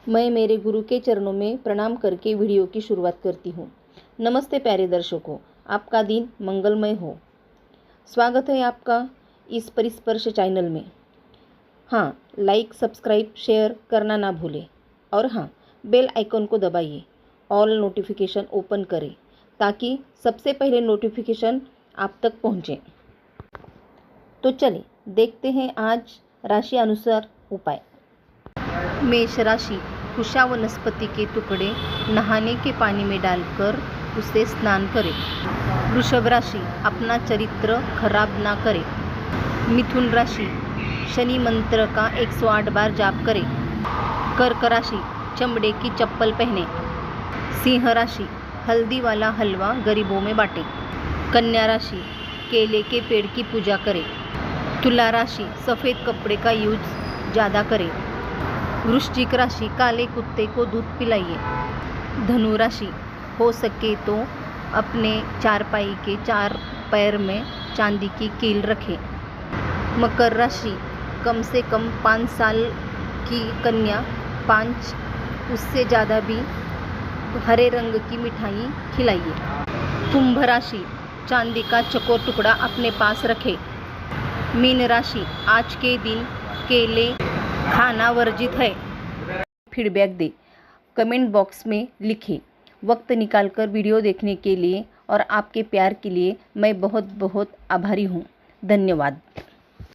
मैं मेरे गुरु के चरणों में प्रणाम करके वीडियो की शुरुआत करती हूँ। नमस्ते प्यारे दर्शकों, आपका दिन मंगलमय हो। स्वागत है आपका इस परिस्पर्श चैनल में। हाँ, लाइक सब्सक्राइब शेयर करना ना भूलें और हाँ, बेल आइकन को दबाइए, ऑल नोटिफिकेशन ओपन करें ताकि सबसे पहले नोटिफिकेशन आप तक पहुँचे। तो चलिए देखते हैं आज राशि अनुसार उपाय। मेष राशि, कुशा वनस्पति के टुकड़े नहाने के पानी में डालकर उसे स्नान करें। वृषभ राशि, अपना चरित्र खराब ना करें। मिथुन राशि, शनि मंत्र का 108 बार जाप करें। कर्क राशि, चमड़े की चप्पल पहने। सिंह राशि, हल्दी वाला हलवा गरीबों में बांटें। कन्या राशि, केले के पेड़ की पूजा करें। तुला राशि, सफ़ेद कपड़े का यूज ज़्यादा करें। वृश्चिक राशि, काले कुत्ते को दूध पिलाइए। धनु राशि, हो सके तो अपने चारपाई के 4 पैर में चांदी की कील रखें। मकर राशि, कम से कम 5 साल की कन्या 5 उससे ज़्यादा भी हरे रंग की मिठाई खिलाइए। कुंभ राशि, चांदी का चकोर टुकड़ा अपने पास रखें। मीन राशि, आज के दिन केले खाना वर्जित है। फीडबैक दे, कमेंट बॉक्स में लिखें। वक्त निकालकर वीडियो देखने के लिए और आपके प्यार के लिए मैं बहुत बहुत आभारी हूँ। धन्यवाद।